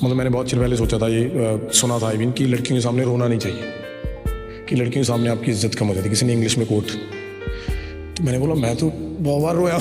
मतलब मैंने बहुत चिर पहले सोचा था ये सुना था आई मीन कि लड़कियों के सामने रोना नहीं चाहिए, कि लड़कियों के सामने आपकी इज्जत कम हो जाती, किसी ने इंग्लिश में कोट। तो मैंने बोला मैं तो बहुत बार रोया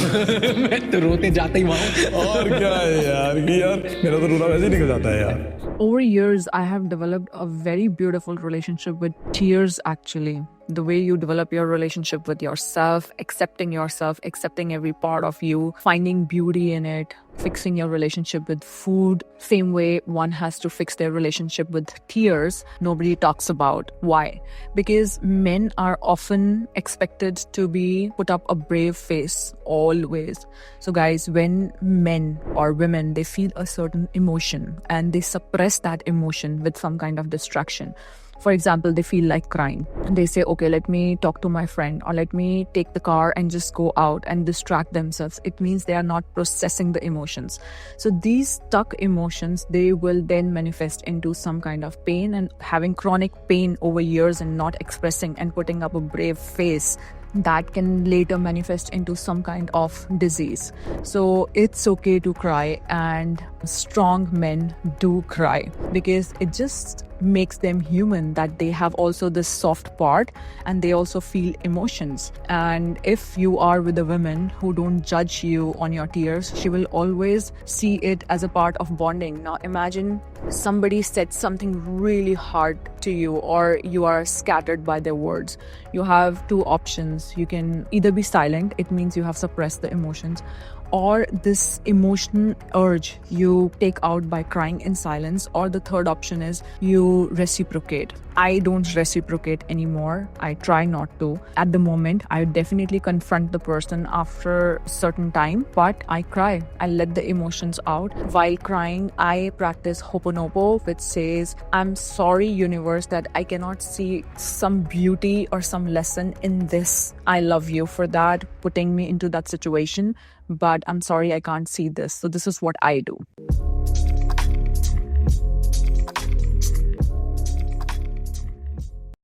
मैं तो रोते जाते ही वहाँ। और क्या है यार कि यार मेरा तो रोना वैसे ही निकल जाता है यार। Over years, I have developed a very beautiful relationship with tears, actually. The way you develop your relationship with yourself, accepting every part of you, finding beauty in it, fixing your relationship with food. Same way one has to fix their relationship with tears. Nobody talks about. Why? Because men are often expected to be put up a brave face always. So guys, when men or women, they feel a certain emotion and they suppress that emotion with some kind of distraction. For example, they feel like crying. They say, okay, let me talk to my friend, or let me take the car and just go out and distract themselves. It means they are not processing the emotions. So these stuck emotions, they will then manifest into some kind of pain, and having chronic pain over years and not expressing and putting up a brave face, that can later manifest into some kind of disease. So it's okay to cry, and strong men do cry because it just makes them human, that they have also this soft part and they also feel emotions. And if you are with a woman who don't judge you on your tears, she will always see it as a part of bonding. Now imagine somebody said something really hard to you, or you are scattered by their words. You have two options. You can either be silent, it means you have suppressed the emotions, or this emotion urge you take out by crying in silence, or the third option is you reciprocate. I don't reciprocate anymore. I try not to. At the moment, I definitely confront the person after a certain time, but I cry. I let the emotions out. While crying, I practice Ho'oponopo, which says, I'm sorry, universe, that I cannot see some beauty or some lesson in this. I love you for that, putting me into that situation, but I'm sorry I can't see this. So this is what I do.